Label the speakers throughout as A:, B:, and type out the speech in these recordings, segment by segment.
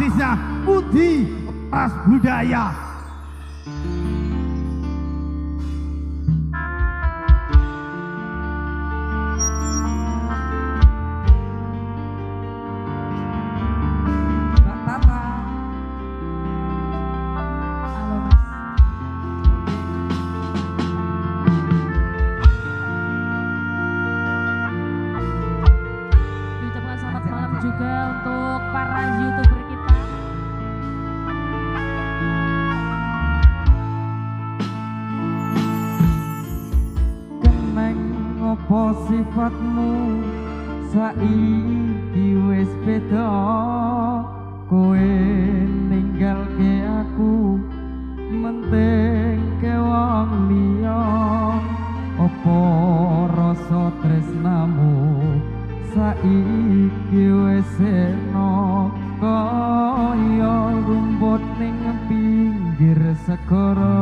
A: artisnya Budi Ras Budaya.
B: Juga untuk para YouTuber kita.
C: Keneng ngopo sifatmu saiki wis beda kowe ninggalke aku menting ke wong liya apa rasa tresnamu saiki wis eno kaya rumput ning pinggir segara.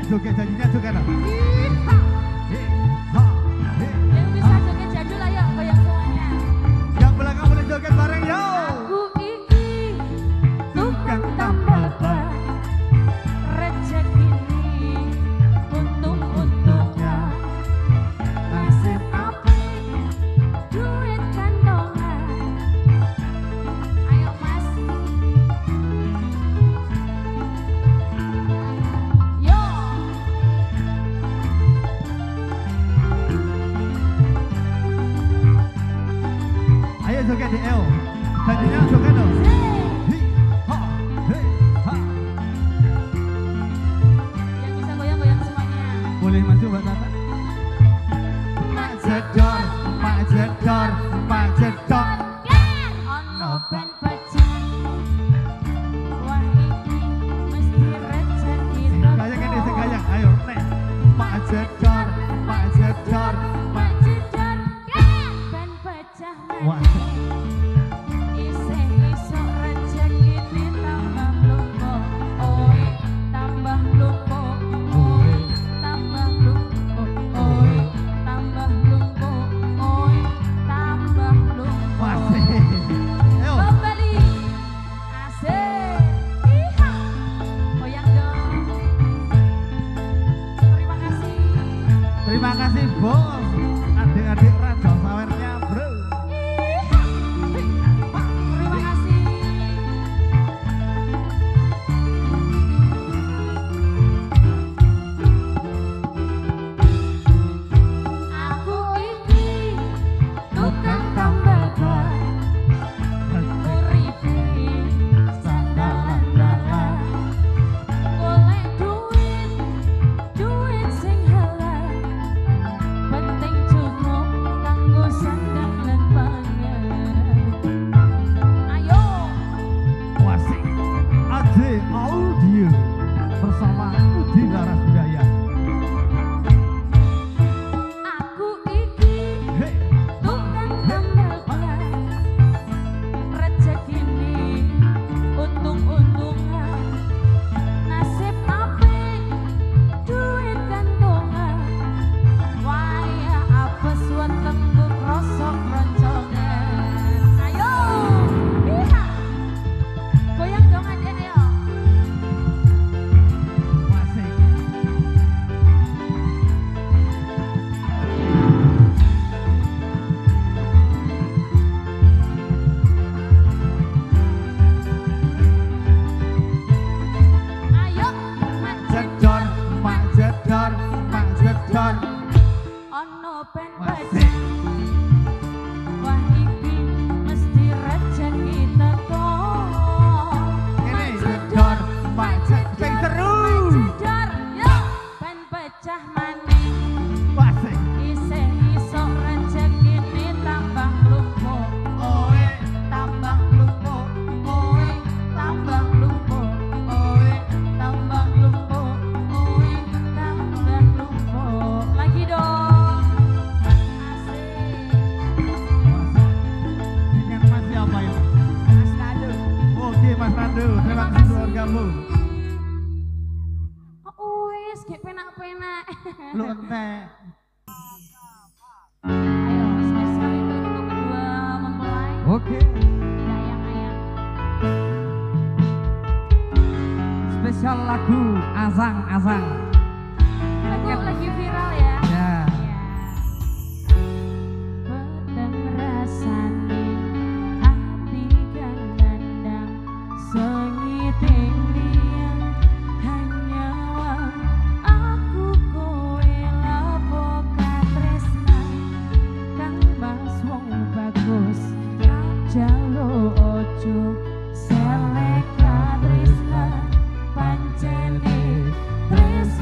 A: joget janjinya joget no.
B: Yang bisa joget jadul ayo goyang semuanya.
A: Yang belakang boleh joget bareng yo.
B: Aku iki tukang tambal ban, rezeki ini untung-untungan, nasib apik, duit kantongan. Ayo mas, yo.
A: Ayo joget di El. Janjinya joget no. Hi, ha, he, ha.
B: Yang bisa goyang-goyang semuanya.
A: Boleh maju Mbak Tata. Mak jedor, mak jedor, mak jedor.
B: Ono ben pecah, wah iki mesti rezeki
A: Gayak ini segayak, ayo nek. Mak jedor, mak jedor, mak
B: jedor, ben pecah
A: Wah.
B: isih-isuk rezeki ditambah lumpo, oi tambah lumpo, oi tambah lumpo, oi tambah lumpo, oi tambah lumpo.
A: Masih. Ayo.
B: Kembali asik, iha, goyang dong. Terima kasih.
A: Terima kasih bos. Adik-adik Raja Sawernya bro.
B: Iha, terima kasih. Aku iki tukang tambal ban. Uripe sandalan-dalan, golek duit sing halal, penting cukup kanggo sandang lan pangan. Ayo,
A: Wasik. Ade Audio bersama Udi Laras Budaya.
B: aku iki
A: Hey.
B: tukang tambal ban, rezekine untung-untungan, nasib apik, duit kantongan, waya apes wetengku krasa kroncongan. Ayo, iha, goyang dong adek ayo.
A: Wasik.
B: Ayo, mak
A: Jedor, mak jedor, mak jedor.
B: ono ben
A: Wasik.
B: pecah, wah iki mesti rezeki teko.
A: Ini jedor, mak jedor. Sing seru.
B: Jedor, yo ben pecah maning,
A: Wasik.
B: isih-isuk rezekine tambah lumpo,
A: Oe.
B: tambah lumpo, oe tambah lumpo, oe tambah lumpo, oe tambah lumpo. Lagi dong, asik.
A: Dengan Mas siapa ini?
B: Mas Nado.
A: Oke Mas Rando, terima kasih keluargamu.
B: Oh wis, gek penak-penak.
A: Lu entek.
B: Ayo, spesial itu untuk kedua mempelai.
C: Oke,
B: Ayang-ayang.
C: spesial lagu Azang-Azang.
B: Lagu lagi viral ya.
C: Ya.
B: Iya. Peteng rasane ati kang nandang sengiting liyan hanya aku kowe lapo katresnan kang mas wong bagus jalo ojo selek katresnan pancene tresnan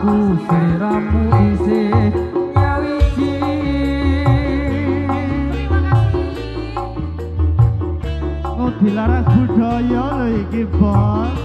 C: aku sliramu isih nyawiji.
A: Oh dilarang budaya lho iki bos.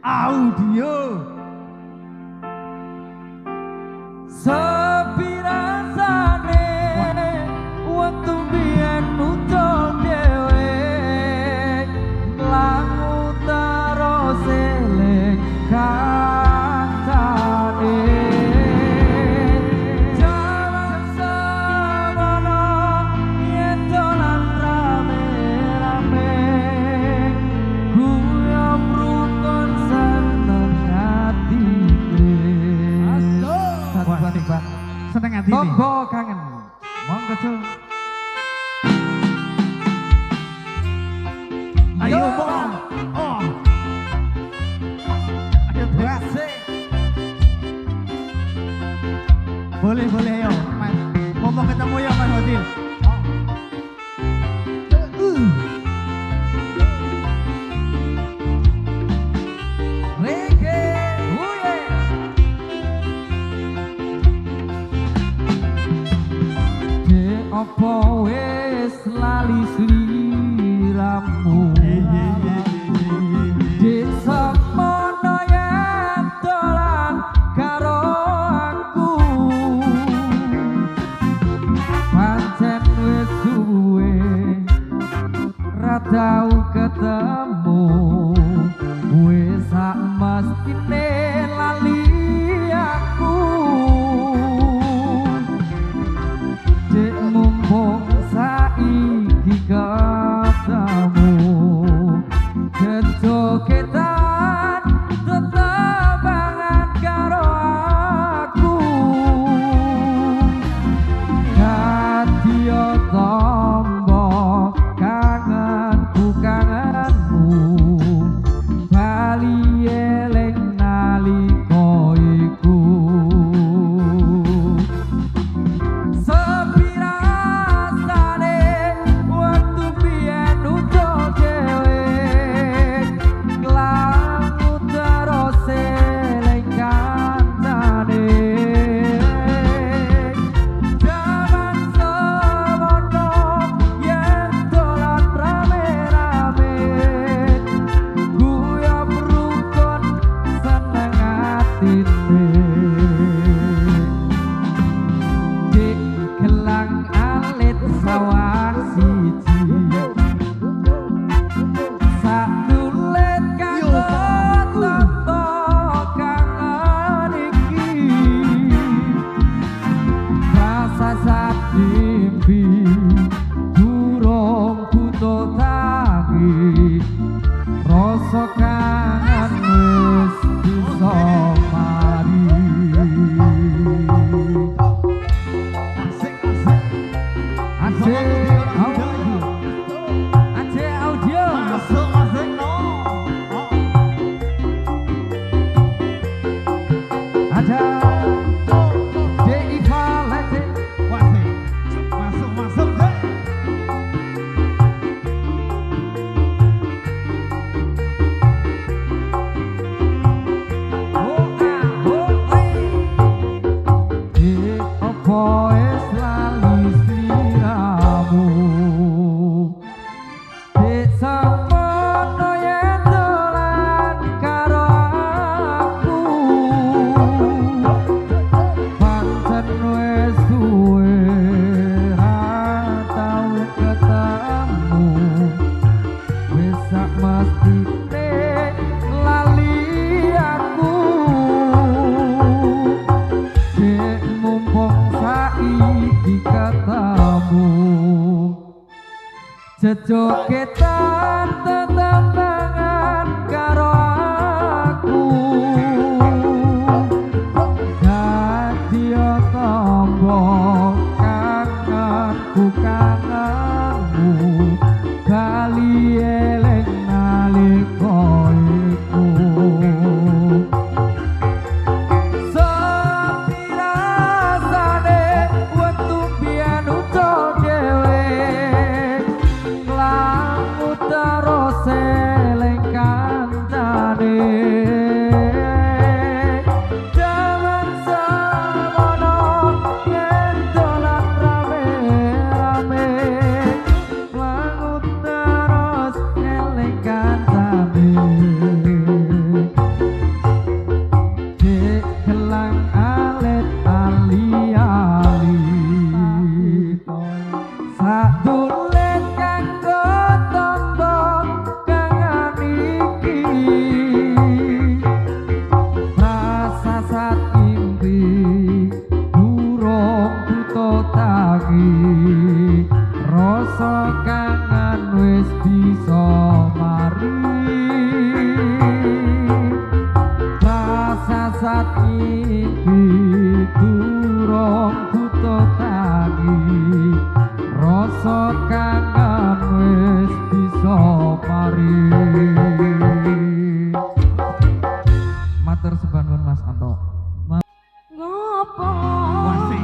A: Audio
C: sepi rasane wektu biyen ucul dhewe lagu terus eling kancane jalan semono yen dolan rame-rame guyub rukun seneng atine
A: Pak, seneng hati nih.
C: Tombo kangen. Monggo Cul.
A: Ayo bong. Oh. Ayo berasik. Boleh ayo. Mas, ngomong ketemu ya Mas Odil.
C: Apa wis lali sliramu desa mono yen dolan karo aku pancen wis suwe ra tau ketemu wis sak mestine lali aku dek mumpung saiki ketemu kecoketan tetebangan karo aku kadya tombo kangenku kangenmu bali eling nalika iku jogetan tetembangan karo aku dadi tombo kangenku kangenmu bali eling nalika iku sepi rasane wektu biyen ucul dhewe lamu terus eling kancane jaman samono yen dolan rame-rame lamu terus eling kancane gelang alit ali-ali sadulet kanggo tombo kangen iki rasa satimpi durung buta tangi rasa kangen wis bisa mari rasa satimpi durung buta tangi rasa kangen wis bisa mari matur sebangun Mas Anto
B: Ngopo
A: Wasih.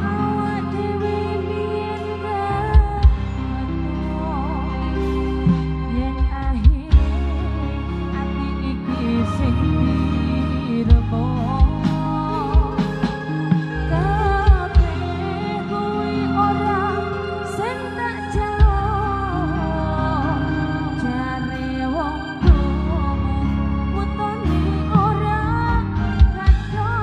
B: dewe biyen yen akhire ati iki sing direbo kabeh kuwi ora sing tak jauh jare wong tuamu wetone ora kacau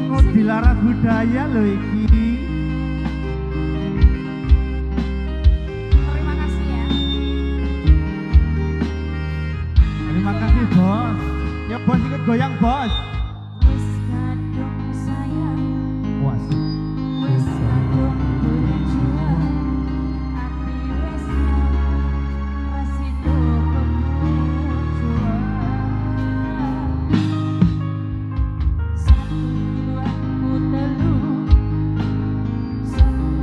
A: Kok dilarang budaya lho iki.
B: terima kasih ya
A: Terima kasih bos. Ya bos ikut goyang bos.
B: wis kadung sayang
A: Puas.
B: wis kadung berjuang ati wis rasido kemujuan satu aku telu satu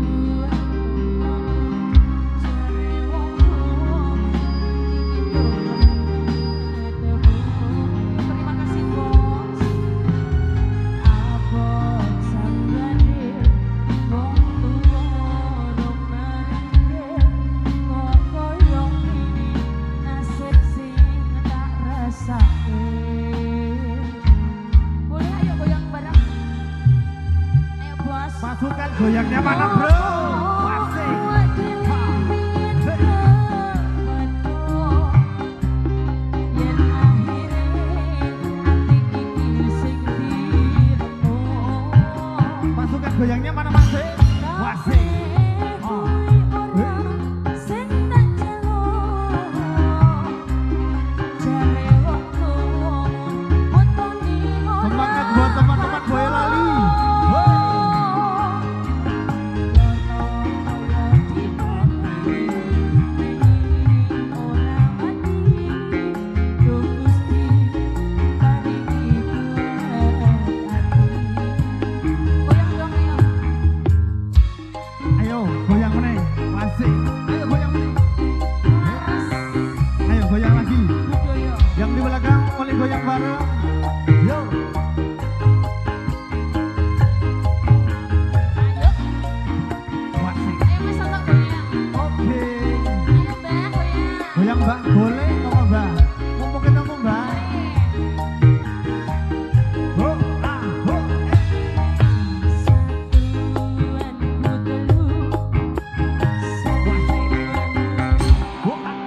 A: Pasukan goyangnya mana bro? Asik. Pasukan goyangnya mana masih? Wasik. Semangat buat teman-teman Boyolali. Ayo goyang meneh. Wasik. Ayo goyang meneh. Ayo goyang lagi. Yang di belakang boleh goyang bareng. Yo. Wasik. Oke. Goyang mbak boleh apa mbak? Mumpung ketemu mbak. Ho, ah, ho, ho, ah.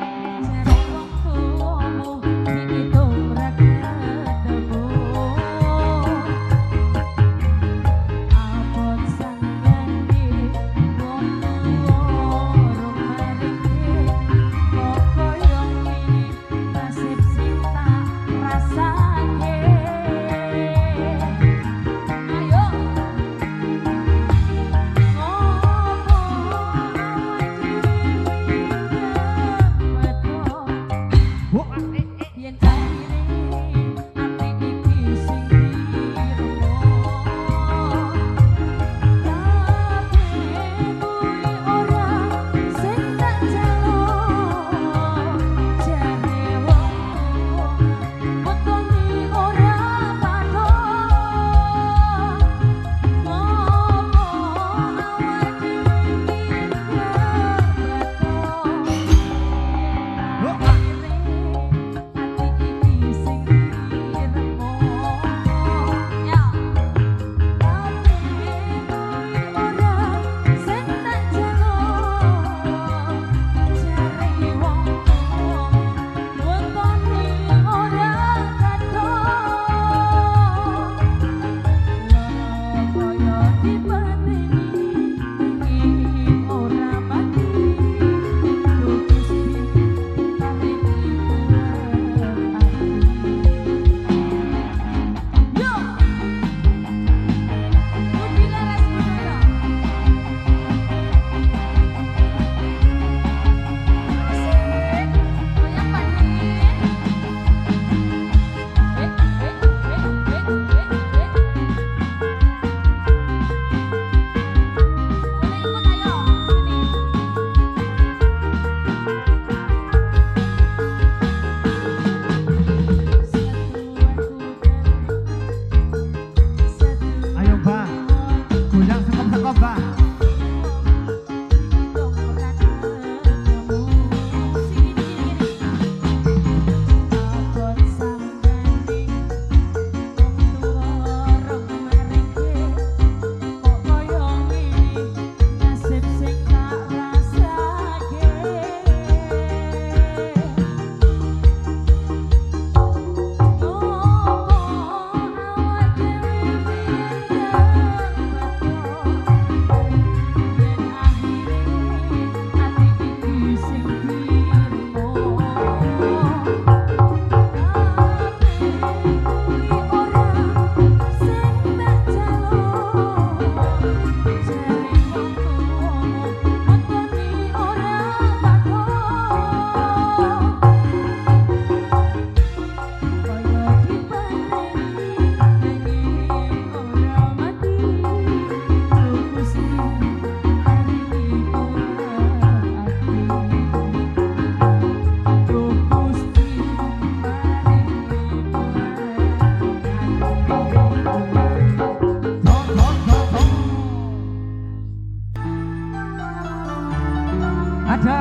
C: Ada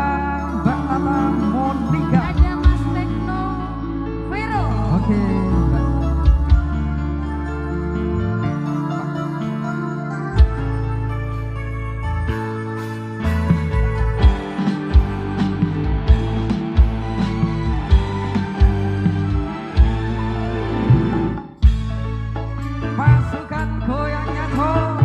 C: Mbak Tata Monika.
B: Ada Mas Tekno Vero.
C: Oke, Mbak. Pasukan goyangnya tuh.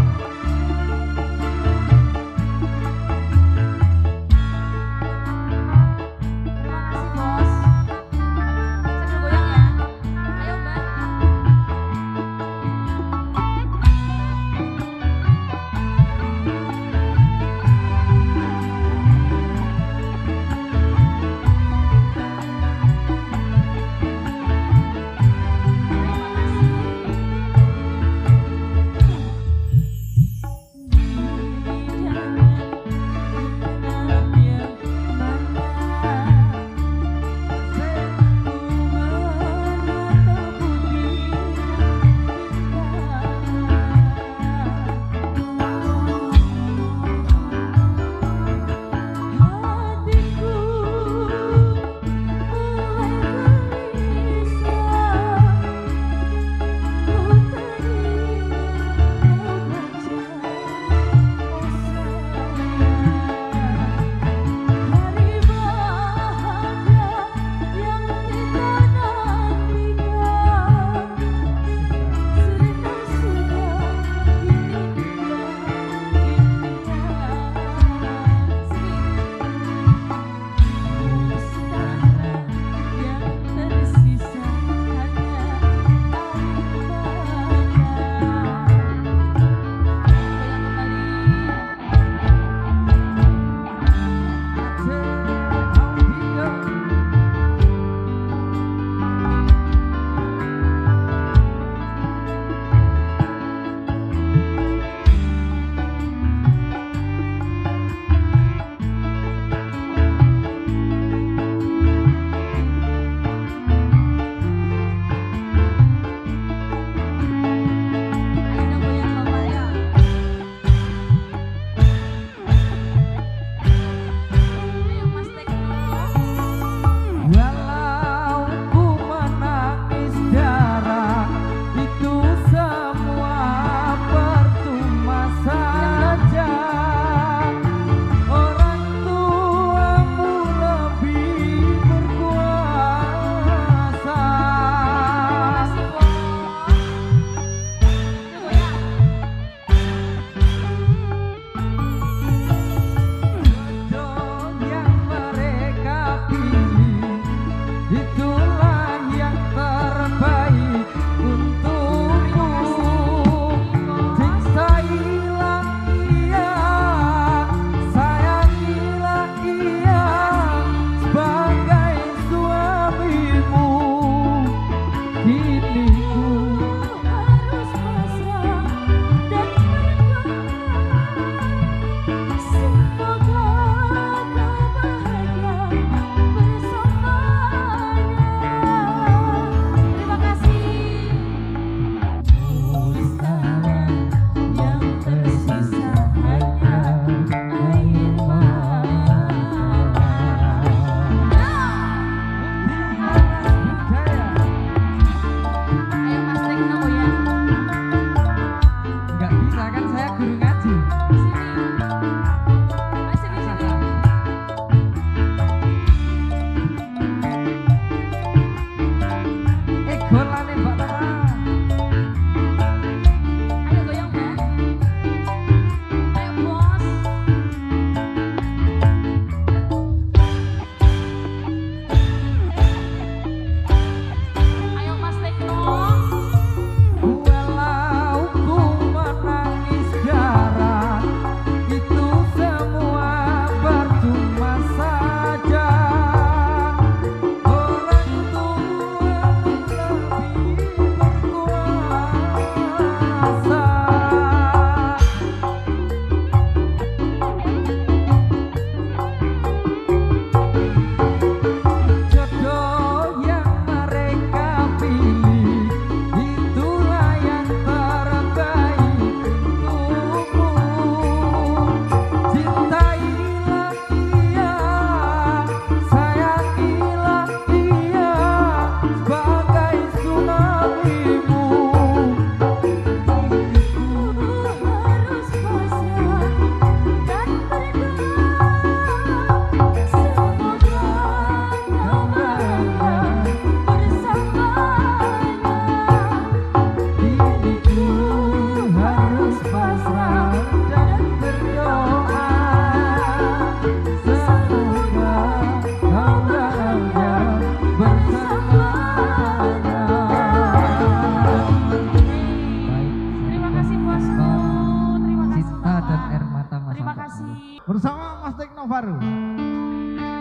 B: kasih.
A: Bersama Mas Tekno Baru.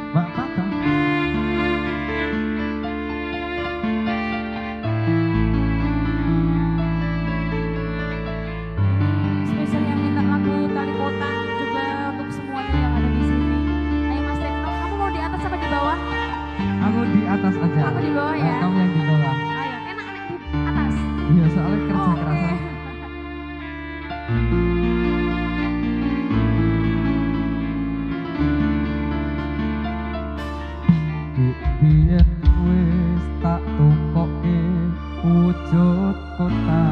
A: Mbak Tata.
B: Spesial yang minta lagu Tali Kota juga untuk semuanya yang ada di sini. Ayo Mas Tekno, kamu mau di atas apa di bawah?
C: Aku di atas aja.
B: Aku di bawah ya.
C: Kamu yang di bawah.
B: Ayo, enak di atas.
C: Iya, soalnya kerja
B: Oke.
C: kerasa. Biyen wis tak tukoke wujud kota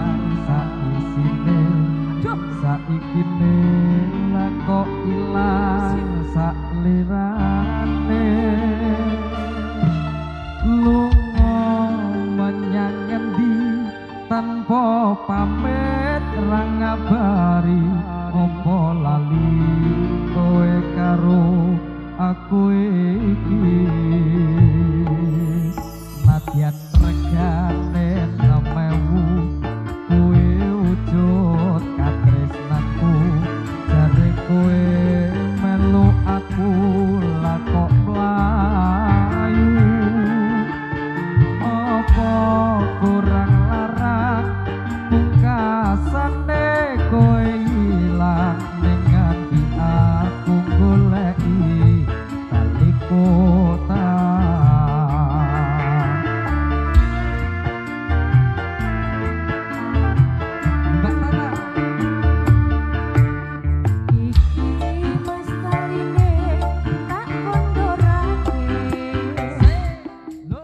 C: saisine. Saiki lah kok ilang saklirane. Lunga menyang ngendi tanpa pamit ra ngabari, apa lali kowe karo aku iki. Nadyan regane 6.000 kowe wujud katresnaku, jare kowe melu aku lah kok mlayu. Apa kurang larak pungkasane kowe ilang ning ati aku goleki Tali Kota. Mbak Tata.
B: Iki mas taline tak kondorake.
C: Lo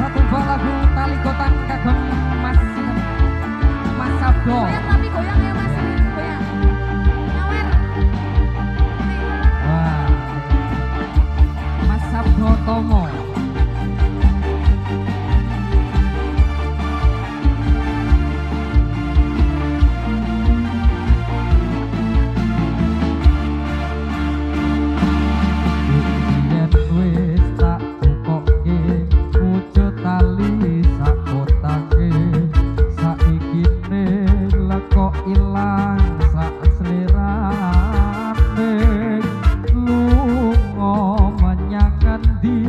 C: satu buah lagu Tali Kota kagem Mas Sabdo.
B: Goyang tapi goyang ya mas, goyang. Nyawer.
C: Wah. Mas Sabdo Tomo. Biyen wis tak tukoke wujud tali sak kotake, saiki lah kok ilang sak slirane. Lunga menyang endi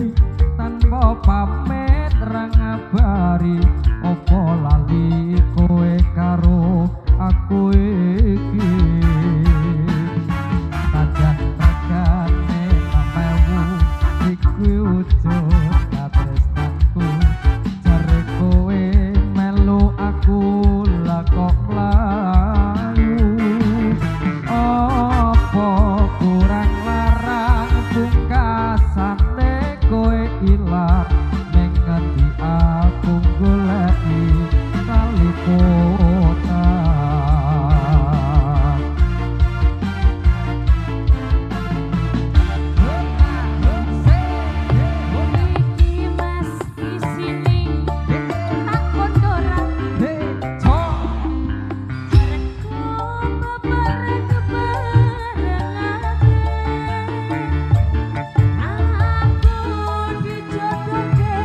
C: tanpa pamit ra ngabari, apa lali kowe karo aku iki. Nadyan regane 6.000 iku wujud katresnaku, jare kowe melu aku lah kok mlayu. Apa kurang larang pungkasane kowe ilang ning ngendi aku goleki Tali Kota.
B: Iki mas di sini tak kondorake. Aku dijodohke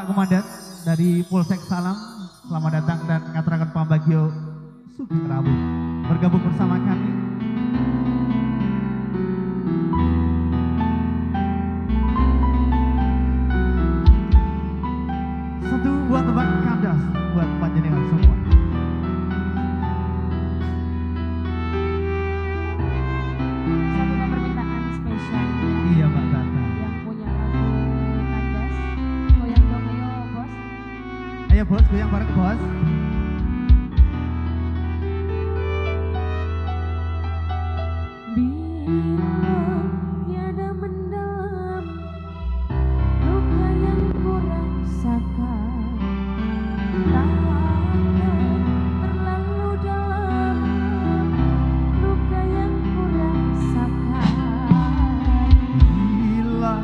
A: Bapak Komandan dari Polsek Salam, selamat datang dan ngaturaken pambagio sugeng rawuh bergabung bersama kami. Satu buat teman kandas buat panjenengan semua.
B: Satu permintaan spesial
A: Iya Mbak Tata.
B: yang punya lagu kandas. Goyang dong ayo bos.
A: Ayo bos, goyang bareng bos.
B: Bila tiada mendalam luka yang ku rasakan, takkan terlalu dalam luka yang ku rasakan.
A: Bila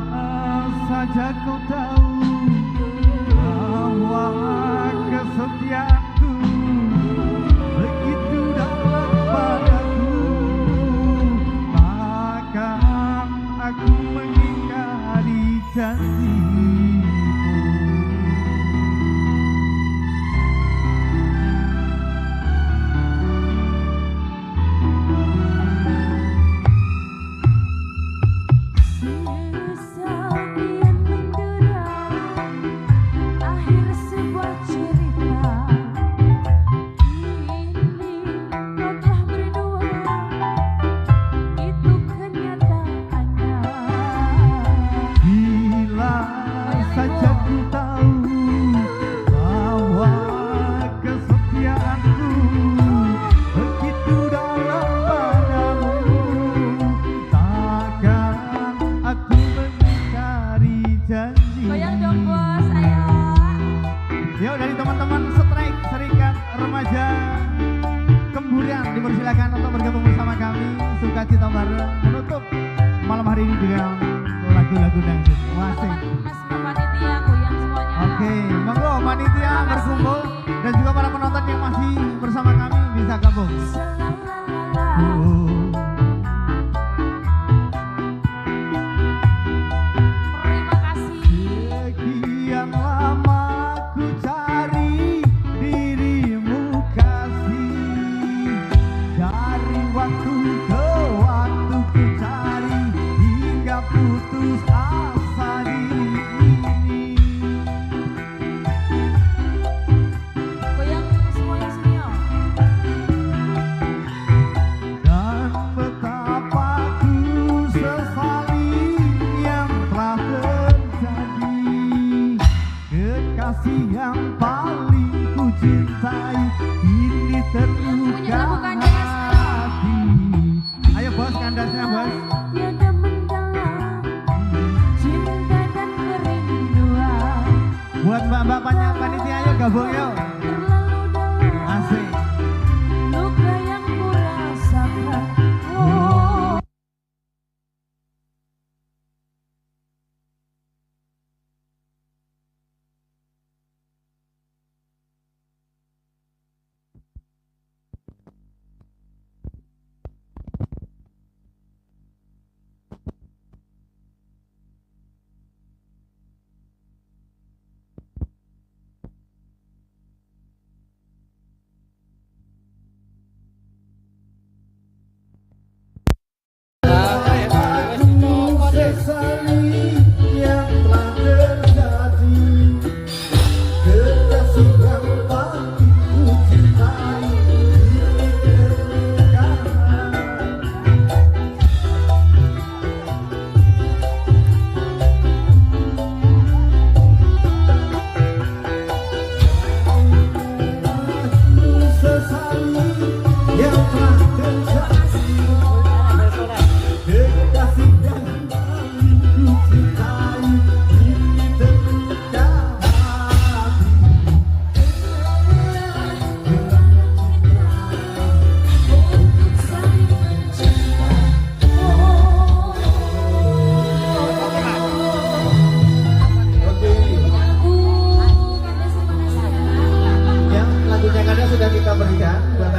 A: saja kau tahu bahwa kesetiaanku begitu dalam padaku, takkan aku mengingkari janjimu.
B: Sesal kian mendera, akhir sebuah cerita. Kini kau telah berdua, itu kenyataannya.
A: Bila saja ku tahu bahwa kesetiaanku begitu dalam padamu, takkan aku mengingkari janji.
B: Goyang dong bos, ayo.
A: Yuk dari teman-teman Strike Serikat Remaja Kemburian dipersilakan untuk bergabung bersama kami. Sukacita bareng menutup malam hari ini dengan lagu-lagu dangdut. Wasik.
B: Teman-teman mas panitia goyang semuanya.
A: Oke, monggo panitia berkumpul dan juga para penonton yang masih bersama kami bisa gabung.
B: Selalalala. Terima kasih.
A: Sekian lama ku cari dirimu kasih, dari waktu ke waktu ku cari hingga putus asa diri ini.
B: Goyang semuanya sini yo.
A: Dan betapa ku sesali yang telah terjadi, kekasih yang paling ku cintai ini terluka hati. Ayo bos, kandasnya bos.
B: Tiada mendalam cinta dan kerinduan,
A: Buat mbak-mbak panitia ayo gabung yuk.
B: terlalu dalam
A: Asik.
B: luka yang ku rasakan. Oh.
A: Sesali yang telah terjadi, kekasih yang paling ku cintai ini terluka hati. Sesali yang telah terjadi, kekasih yang paling ku cintai ini terluka hati. Yang lagunya kadang sudah kita berikan buat